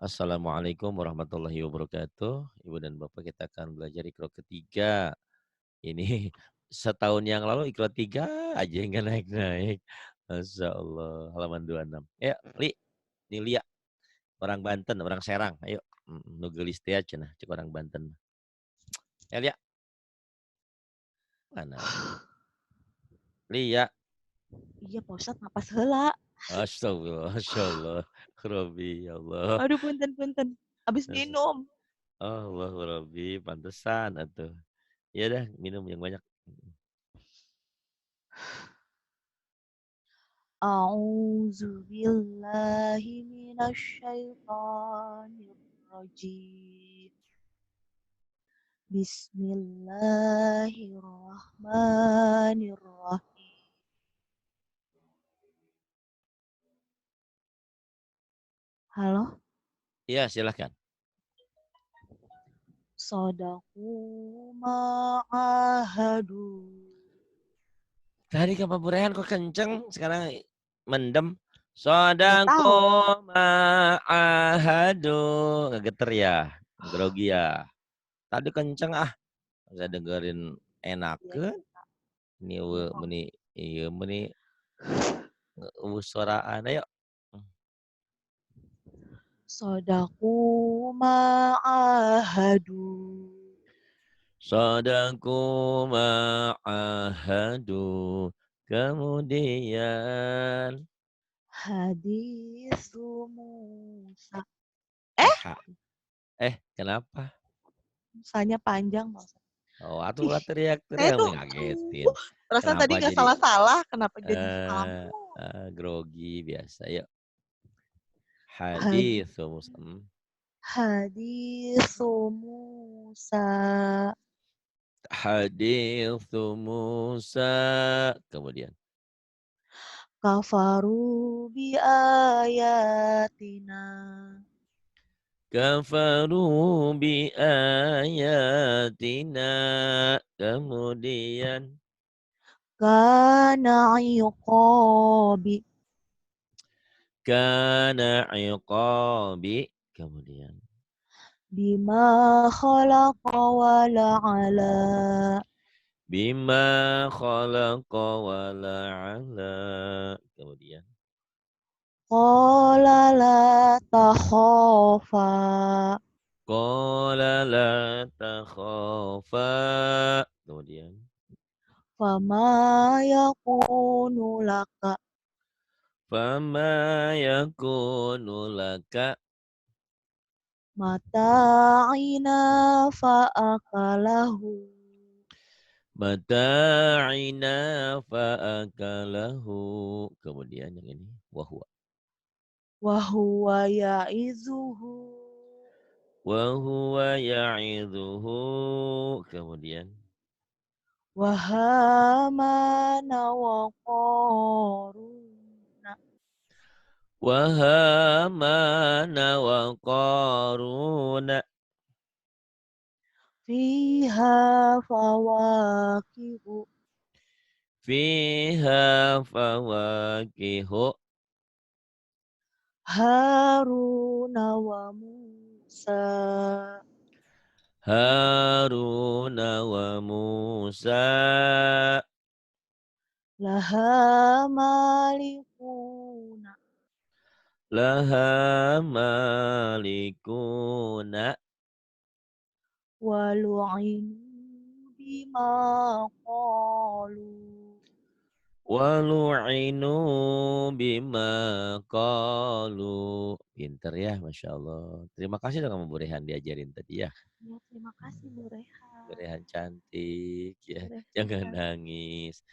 Assalamualaikum warahmatullahi wabarakatuh. Ibu dan Bapak, kita akan belajar Iqra ketiga. Ini setahun yang lalu Iqra 3 aja yang nggak naik-naik. Masya Allah. Halaman 26. Ayo, Li. Ini Lia. Orang Banten, orang Serang. Ayo. Nugelis teh cenah, cek orang Banten. Ya, Lia. Mana Lia? Lia. Iya, Pak Ustadz, napas heula. Astagfirullah. Masya Allah. Rabbi, ya Allah. Aduh, punten. Habis minum. Allah, Rabbi. Pantesan atuh. Ya dah, minum yang banyak. A'udzu billahi minasyaitonir rajim. Bismillahirrahmanirrahim. Halo, Iya, silahkan. Shadaqu ma'ahadu. Tadi Kak Burehan kok kenceng, sekarang mendem. Nggak Sodako tahu. ma'ahadu. Ngegeter ya, grogi ya. Tadi kenceng saya dengerin enak Iya, ke. iya, Kak. Ini Iya, Pak. meni iya meni suaraan ayo. Shadaqu ma'ahadu. Sodako ma'ahadu. Kemudian Hadis Musa. ha, kenapa? Musanya panjang, Pak Ustadz. Oh, atuh Ih, ulah saya teriak-teriak tuh ngagetin. perasaan tadi Kenapa nggak jadi salah-salah. Kenapa jadi salah eh mulu? grogi biasa. Yuk, Had- hadis Muslim. Hadis Musa. Hadis Musa. Kemudian Kafaru bi ayatina. kafaru bi ayatina. Kemudian Kana iqabi. kana iqabi. Kemudian Bima khalaqa wa la'ala. bima khalaqa wa la'ala. Kemudian Qala la takhafa. qala la takhafa. Kemudian Fama yakunu laka. fama yakunu laka Mata'ina fa'akalahu. mata'ina fa'akalahu. Kemudian yang ini wahwa. Wahuwa ya'izuhu. Wahuwa ya'idhuhu. Kemudian Wahamana wa qaruna. wahamana wa qaruna. Fiha fawakihu. Fiha fawakihu. Haruna wa Musa. Haruna wa Musa. Laha malikuna. Laha malikuna. Walu'inu bima qalu. Walu'inu bima qalu. Pinter ya, Masya Allah. Terima kasih dong kamu Bu Rehan diajarin tadi ya. Ya, terima kasih Bu Reha. Bu Rehan cantik ya. Bu Jangan Reha. nangis.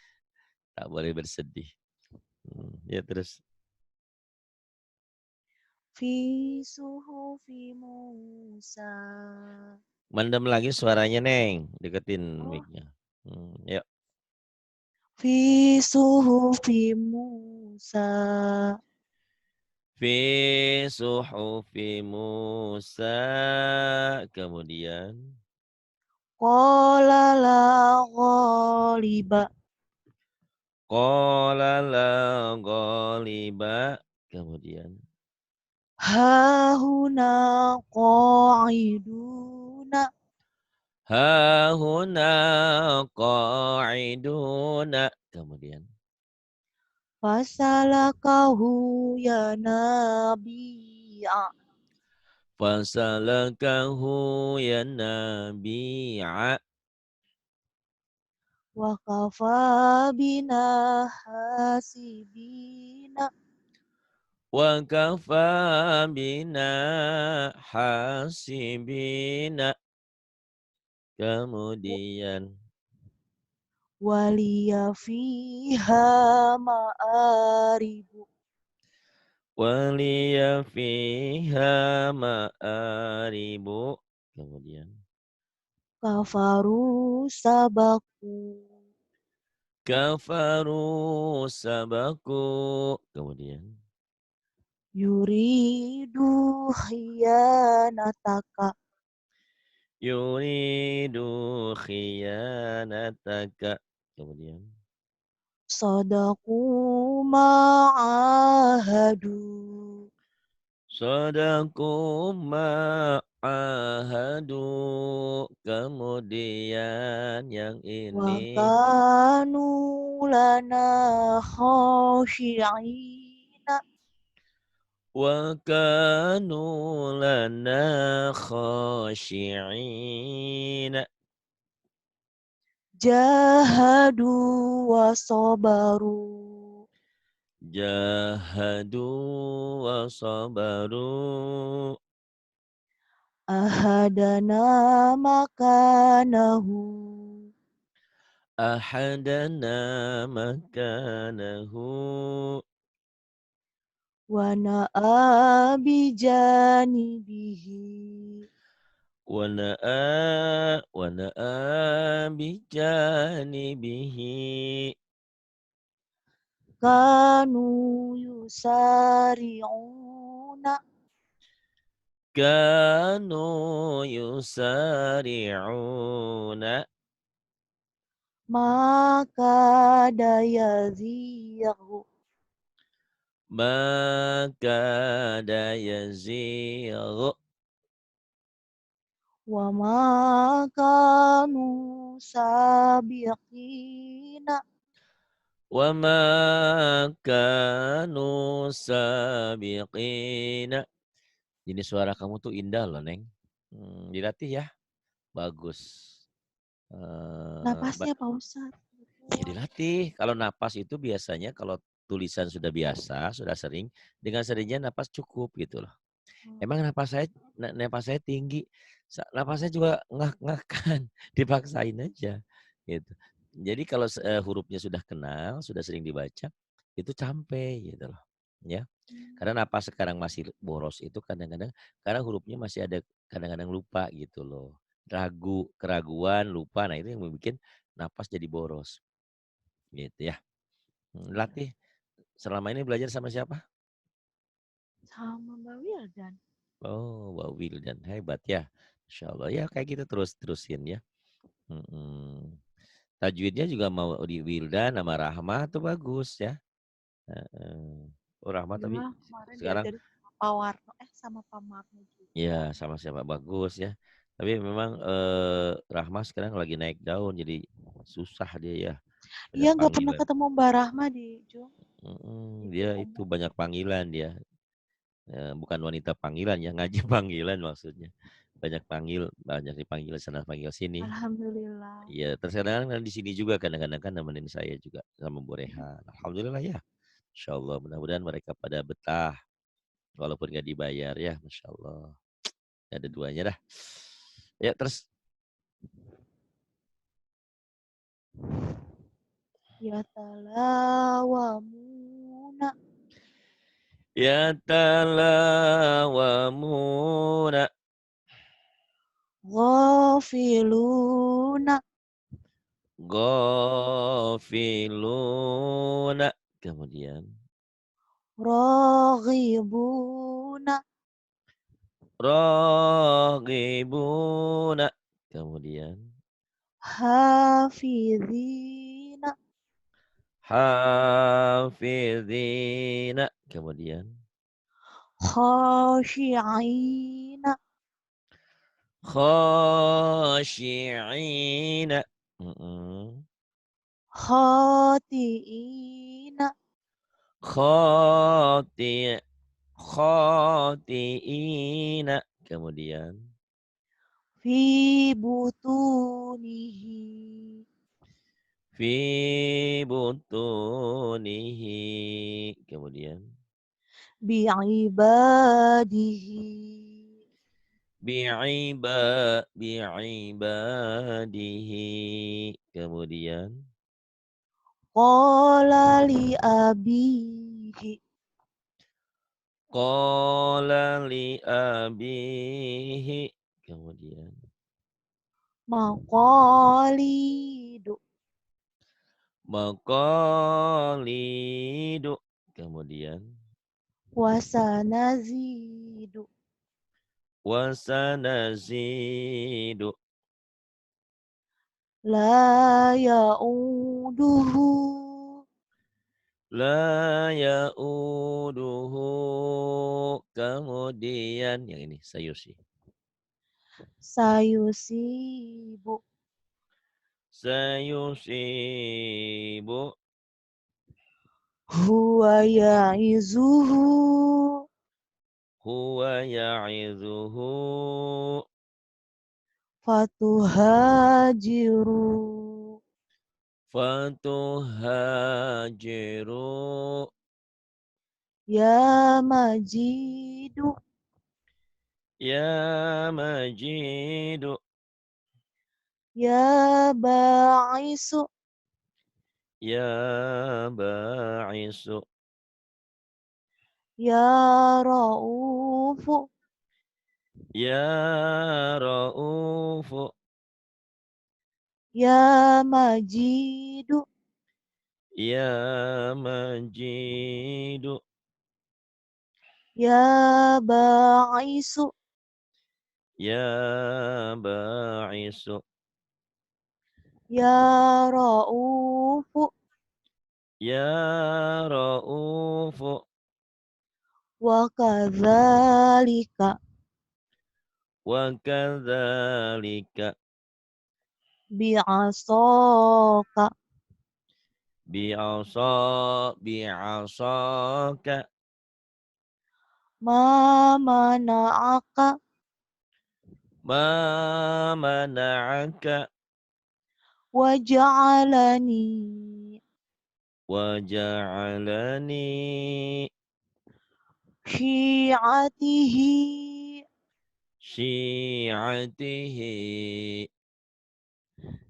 Tak boleh bersedih. Ya terus. Fi suhufi Musa. Mendem lagi suaranya, Neng. Deketin Oh, mic-nya. Yuk. fi suhufi Musa. Fi suhufi Musa. Kemudian. Qala la ghaliba. Qala la ghaliba. Kemudian. hahuna qa'iduna Hahuna qa'iduna. Kemudian. fasalakahu ya nabi'a Fasalakahu ya nabi'a. wa kafa bina hasibina Wa kafa bina hasibina. Kemudian. waliya fiha ma'aribu Waliya fiha ma'aribu. Kemudian. kafaru sabaku Kafaru sabaku. Kemudian. yuridu khiyanataka Yuridu khiyanataka. Kemudian. sadaku ma'ahadu Sadaku ma'ahadu. Kemudian yang wa ini. kanu lana khashi'ina Wa kanu lana khashi'ina. jahadu wa sabaru Jahadu wa sabaru. ahadana makanahu Ahadana makanahu. wa na'a bijanibihi Wana'a bijanibihi. kanu yusari'una Kanu yusari'una. maka dayazighu Maka dayazighu. wa ma kanu sabiqina Wa ma kanu sabiqina. Ini suara kamu tuh indah loh, Neng. Dilatih ya. Bagus. Eh, napasnya Pak Ustadz. Ya dilatih. Kalau napas itu biasanya kalau tulisan sudah biasa, sudah sering, dengan seringnya napas cukup gitu loh. Emang napas saya tinggi, napas saya juga ngak-ngakan, dipaksain aja gitu. Jadi kalau hurufnya sudah kenal, sudah sering dibaca, itu sampai gitu loh. Ya. Karena napas sekarang masih boros itu kadang-kadang karena hurufnya masih ada kadang-kadang lupa gitu loh. Keraguan, lupa. Nah, itu yang membuat napas jadi boros. Gitu ya. Latih. Selama ini belajar sama siapa? Sama Mbak Wildan. Oh, Mbak Wildan. Hebat ya. Insya Allah. Ya kayak gitu terus-terusin ya. Mm-mm. Tajwidnya juga mau di Wildan sama Rahma tuh bagus ya. Heeh. Oh Rahma Iya tapi kemarin sekarang diajarin sama Pak Warno sama Pak Marno juga. ya sama siapa bagus ya. Tapi memang Rahma sekarang lagi naik daun jadi susah dia ya. Iya Banyak nggak pernah panggilan. ketemu Mbak Rahma di Jum di Dia itu umum. banyak panggilan dia. Bukan wanita panggilan ya, ngaji panggilan maksudnya. Banyak dipanggil sana panggil sini. Alhamdulillah. Iya, terus kadang-kadang di sini juga kadang-kadang kan nemenin saya juga sama Bu Rehan. Alhamdulillah ya. Insya Allah mudah-mudahan mereka pada betah walaupun gak dibayar ya, Masya Allah. Gak ada duanya dah. Ya terus Ya talawamuna ya talawamuna ghafiluna ghafiluna. Kemudian raghibuna raghibuna. Kemudian hafizina hafizina. Kemudian خاشعين khasyi'in. Mm-mm. خاطئين Khati' khati'ina. Kemudian في بطونه fi butunihi. Kemudian بعباده bi'ibadihi. Kemudian قال لأبيه qala li abihi. Kemudian مقاليد maqalidu. Kemudian وسنزيد wasanazidu. لا يؤوده La ya'uduhu. Kemudian yang ini sayusi. سيصيب Sayusibu. هو يعظه Huwa ya'izuhu. فتهاجروا Fatuhajiru. يا مجيد Ya majidu. يا باعث Ya ba'isu. يا رؤوف Ya ra'ufu. يا مجيد Ya majidu. يا باعث Ya ba'isu. يا رؤوف Ya ra'ufu. وكذلك Wa kadzalika. بعصاك Bi'asaka. ما منعك Ma mana'aka. وجعلني Wa ja'alani شيعته syi'atihi.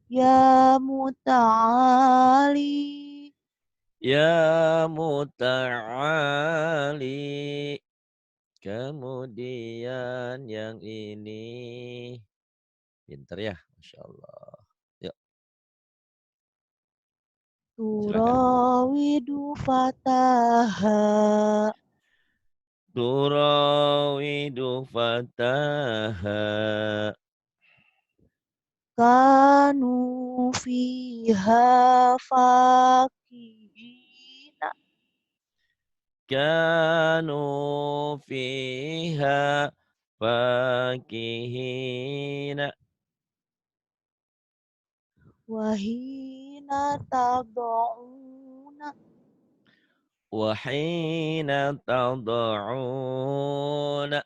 يا متعالي Ya muta'ali. Kemudian yang ini. Pinter ya, Masya Allah. Yuk, silakan. تراود فتاها Turawidu fataha. كانوا فيها فاكهين Kanu fiha fakihina. وحين تضعون Wahina tada'una.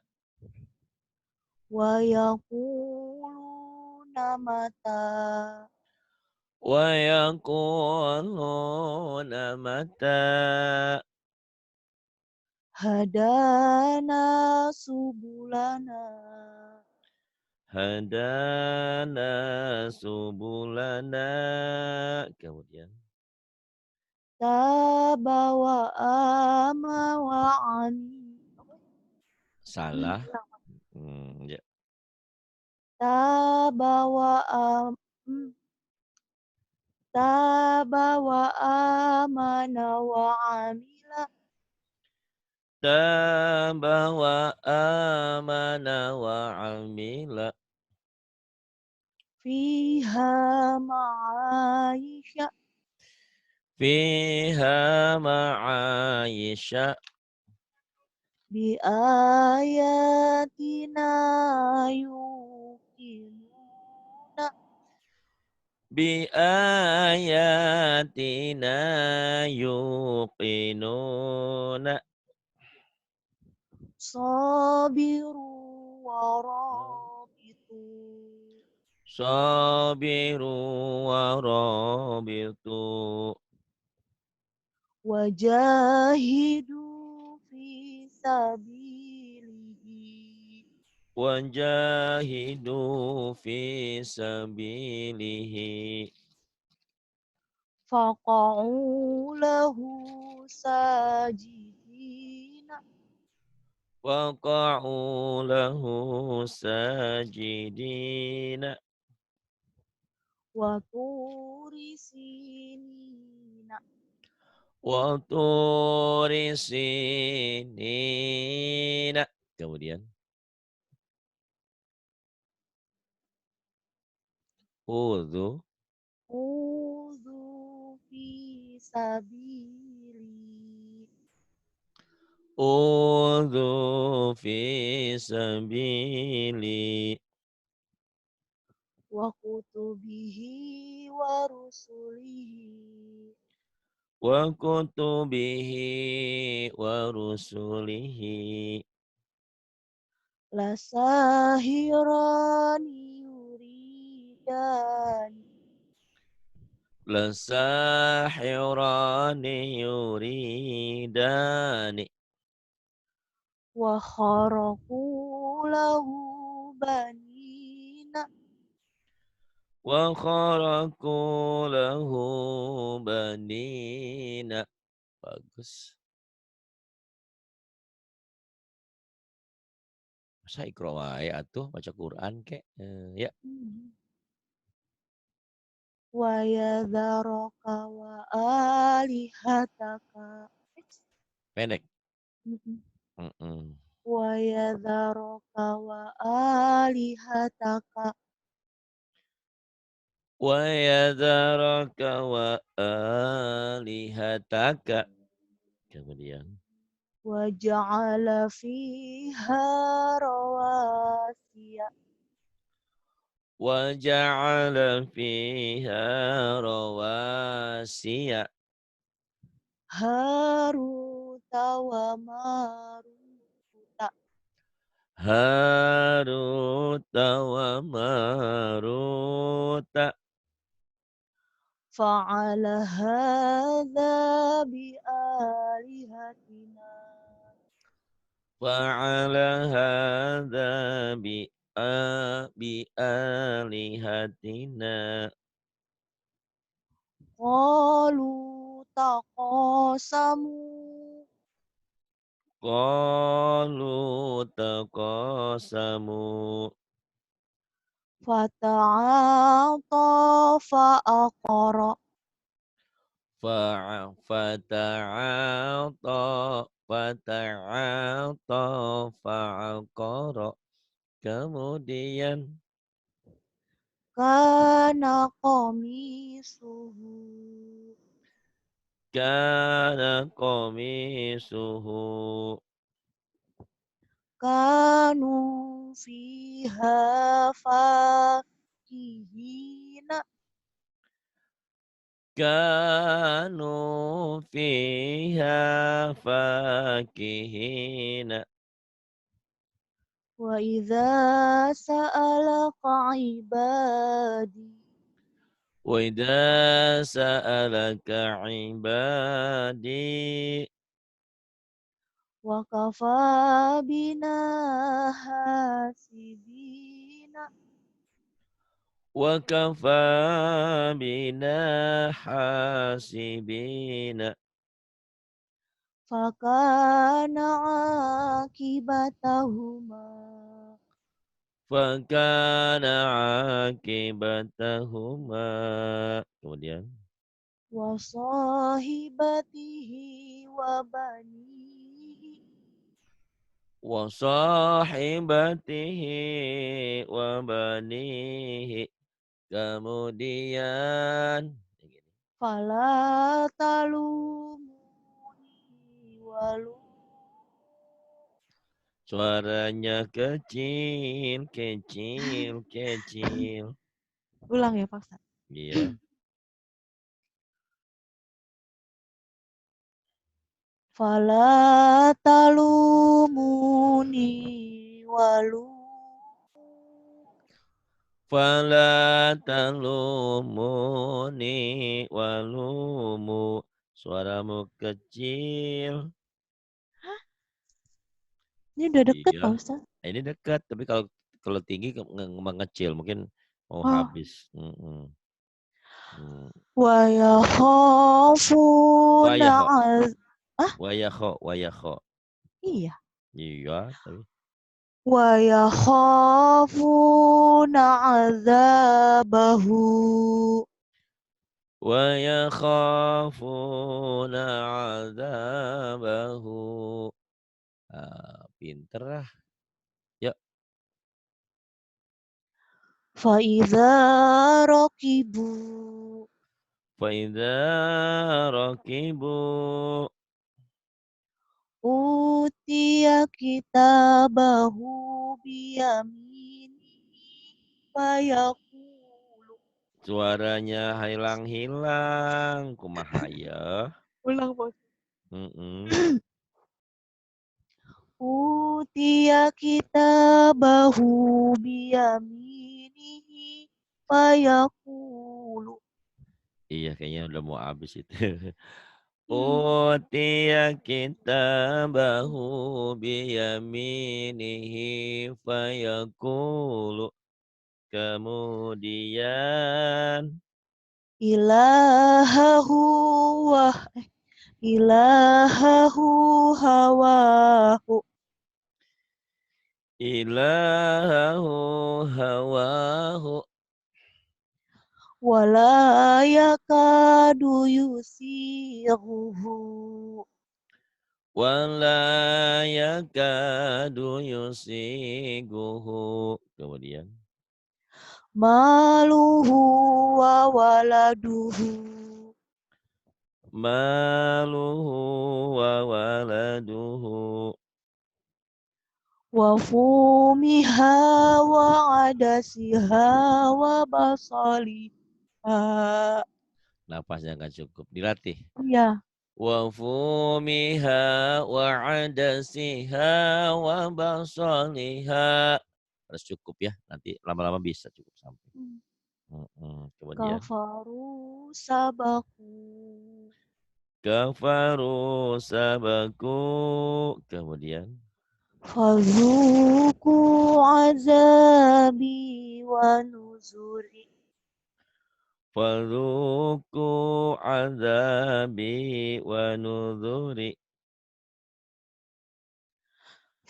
ويقولون متى Wa yakuluna mata. هدانا سبلنا Hadana subulana. Kemudian تاب وآمى وعمل salah. Ya. تاب وآمى تاب وآمن وعمل Taba wa amana wa amila. فيها معايش Fiha ma'aisha. بآياتنا يوقنون بآياتنا يوقنون صابروا ورابطوا صابروا ورابطوا وجاهدوا في سبيله وجاهدوا في سبيله فقعوا له ساجدين وقعوا له ساجدين وطور سينين وطور سينين. Kemudian udhu خذوا في سبيلي udhu fi sabili وكتبه ورسله wa kutubihi wa rusulihi لساهران يريدان lasahirani yuridani وخرقوا له بنين wa kharaku lahu banina. Bagus. Masa ikro wae atuh baca Quran kek. Ya, ويذرك وآلهتك pendek. Mm-mm. ويذرك وآلهتك Wa yadharaka wa alihataka. Kemudian وجعل فيها رواسي wa ja'ala fiha rawasiya هاروت وماروت haruta wa maruta فعل هذا بآلهتنا fa'ala hadza bi alihatina قالوا تقاسموا qalu taqasamu فتعاطى فأقر fata'ata fa'aqara. Kemudian كان قميصه kana qamisuhu كانوا فيها فاكهين kanu fiha fakihina. وإذا سألك عبادي Wa idza sa'alaka ibadi وكفى بنا حاسبين wa kafa bina hasibina. فكان عاقبتهما Fakana akibatahuma. Kemudian وصاحبته وبنيه wa sahibatihi wa banihi. Kemudian فلا تلوموني ولوموا Suaranya kecil, kecil, kecil. Ulang ya, paksa. Iya. Fala talumuni walu Fala talumuni walumu. Suaramu kecil. Ini udah deket, Iya. Pak Ustaz. Ini dekat, tapi kalau kalau tinggi mengecil, mungkin mau Oh. habis. Hmm. Wa yakhafuna Wayaho, ah, wayaho, wayaho. iya. Iya, tapi Wa yakhafuna azabahu. wayakhafuna adzabahu. Pinter lah. Yuk, Fa idza raqibu faidza rakibu. utiya kitabahu biyamini fayaqulu. Suaranya hilang-hilang. Kumaha ya? Ulang, Bos. Mm-mm. Utiya kitabahu biyaminihi fayaqulu. Iya, kayaknya udah mau habis itu. Hmm. Utiya kitabahu biyaminihi fayaqulu. Kemudian Ilahahu wa ilahahu hawahu ilahu hawahu wala yakadu yusighuhu wala yakadu yusiguhu. Kemudian maluhu wa waladuhu maluhu wa waladuhu wa fumiha wa adasiha wa basaliha. napasnya nggak cukup, dilatih. Iya. Wa fumiha wa adasiha wa basaliha. Harus cukup ya, nanti lama-lama bisa cukup sampai. Kemudian Kafaru sabaku kafaru sabaku. Kemudian fazuku azabi wa nuzuri. fadhuku azabi wa nudhuri.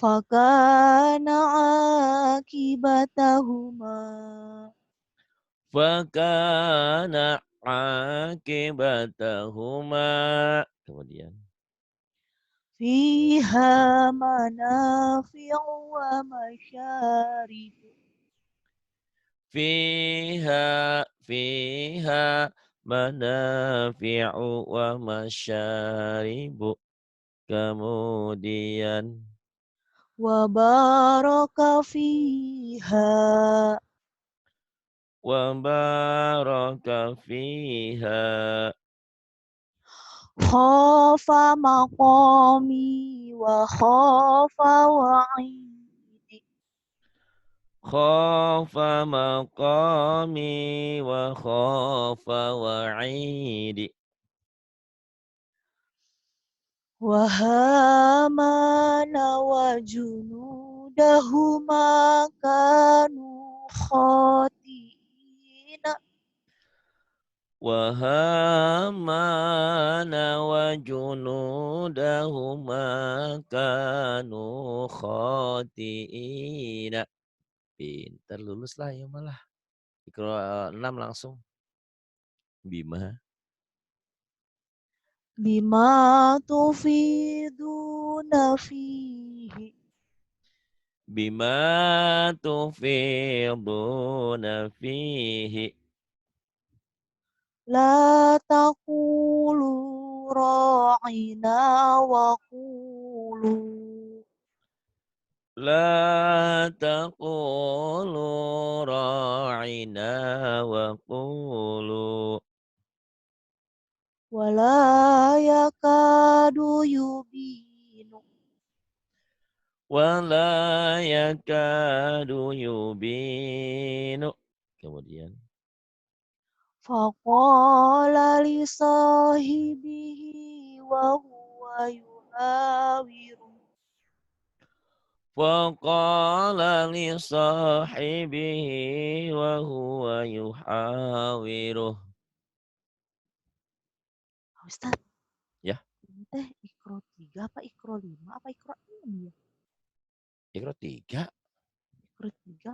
Fakana akibatahuma Fakana akibatahuma. Kemudian fiha manafi'u wa masyaribu. fiha manafi'u wa masyaribu. Kemudian Wa baraka fiha wa baraka fiha. khafa maqami wa khafa wa'idi. Khafa maqami wa khafa wa'idi. Wa hamana wa junudahuma kanu khati'ina. Wa hamana wa junudahuma kanu khati'ina. Pinter, lulus lah ya malah. Iqra 6 langsung. Bima. Bima tufiduna fihi. Bima tufiduna fihi. La taqulu ra'ina wa qulu La taqulu ra'ina wa qulu wala yakadu yubinu wala yakadu yubinu. Kemudian faqala li sahibihi wa huwa yuhawiru faqala li sahibihi wa huwa yuhawiruh. Ustaz, Ya, ini teh ikro 3 apa ikro 5 apa ikro 6 ya? Iqra 3. Ikro 3?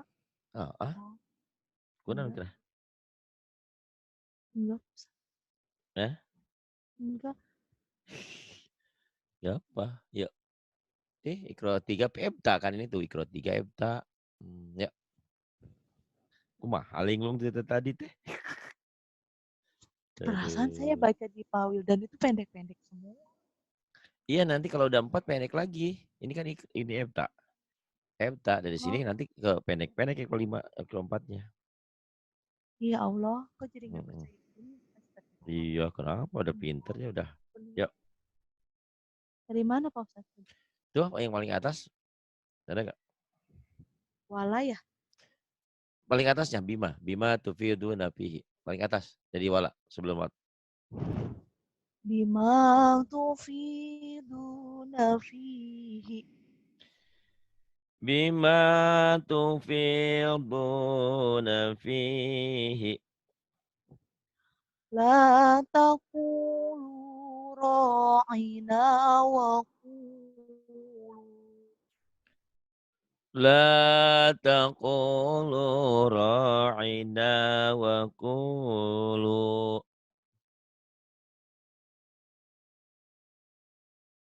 Heeh, Oh, kunaon enggak, cenah? enggak, Ustaz. Eh, Enggak. ya apa? Ya, Iqra 3 Epta kan ini tuh Iqra 3 Epta. Ya, kumaha linglung cerita tadi teh. Perasaan saya Aduh. baca di Pawil dan itu pendek-pendek semua. Iya nanti kalau udah 4 pendek lagi. Ini kan ini Epta. Epta dari sini Oh, nanti ke pendek-pendek yang kelima, keempatnya. ya Allah, kok jadi nggak Mm-mm. percaya gini? Astagfirullah. Iya, kenapa? Udah pinter ya udah. Yuk, Dari mana Pak Ustaz? tuh yang paling atas. Ada nggak? Wala ya? Paling atasnya Bima. Bima tufidu nafihi. Paling atas. Jadi wala sebelum wala. Bima tufiduna fihi. Bima tufidu nafihi. La taqulu ra'ina wa qulu. La taqulu ra'ina wa qulu.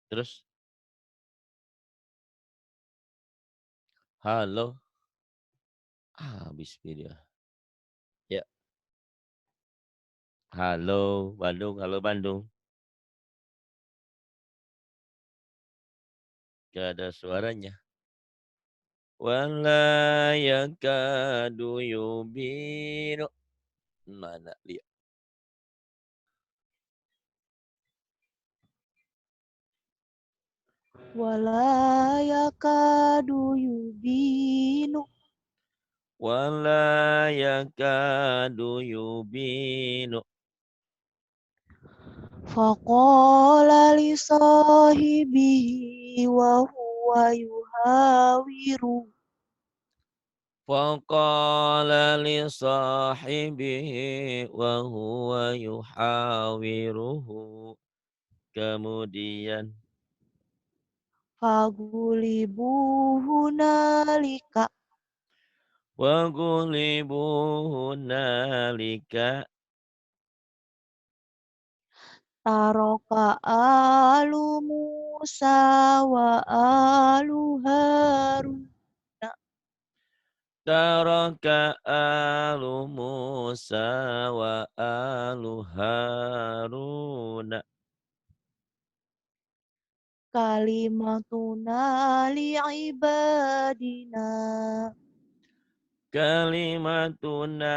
Terus, halo. Habis video. Ya, halo Bandung, halo Bandung. Gak ada suaranya. Wala yakadu yubinu. Mana lihat. Wala yakadu yubinu. Wala yakadu yubinu. Faqala li sahibihi wa huwa yuhawiru. Faqala li sahibihi wa huwa yuhawiruhu. Kemudian Fagulibu hunalika. wa gulibu hunalika. Taroka alu Musa wa alu Harun. Taraka alu Musa wa alu Haruna. Kalimatuna li'ibadina. Kalimatuna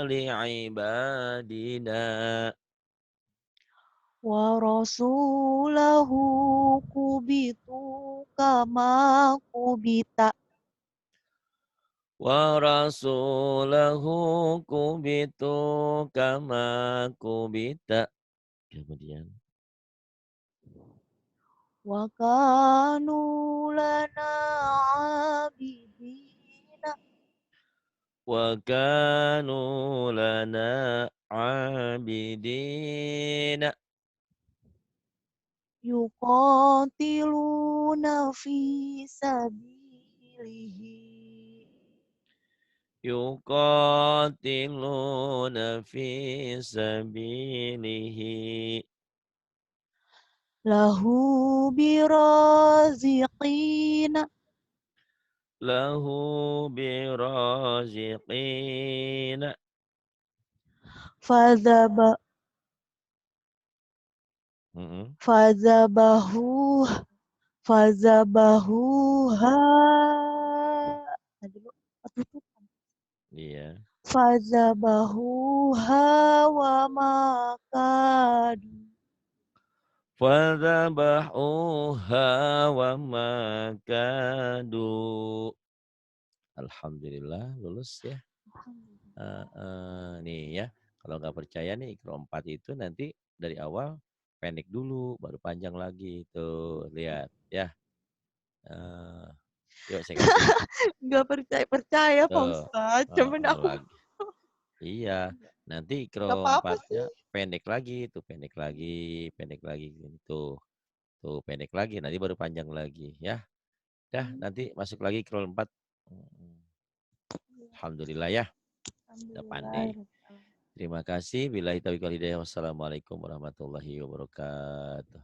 li'ibadina. Wa rasulahu kubitu kama kubita. Wa rasulahu kubitu kama kubita. Kemudian. Wa kanu lana abidina. Wa kanu lana abidina. Yuqatiluna fi sabilihi. Yuqatiluna fi sabilihi. Lahu biraziqina. Lahu biraziqina. Fadzaba Mm-mm. fadzabahu Fazabahuha. Tadi lu ketutupan. Iya. Fazabahuha wa makadu. Fadzabahuha wa makadu. Alhamdulillah lulus ya. Nih ya, kalau nggak percaya nih Iqra 4 itu nanti dari awal pendek dulu, baru panjang lagi. Tuh, lihat ya. Eee, yuk saya kasih Nggak percaya Pak tuh, Ustadz, cuman aku lagi. Iya, nanti nggak Iqra apa-apa 4-nya sih. pendek lagi, tuh pendek lagi gitu. Tuh pendek lagi, nanti baru panjang lagi ya. Dah, nanti masuk lagi Iqra 4. Mhm. Alhamdulillah ya, udah pandai. Alhamdulillah. Terima kasih. Billahi taufiq wal hidayah. Wassalamualaikum warahmatullahi wabarakatuh.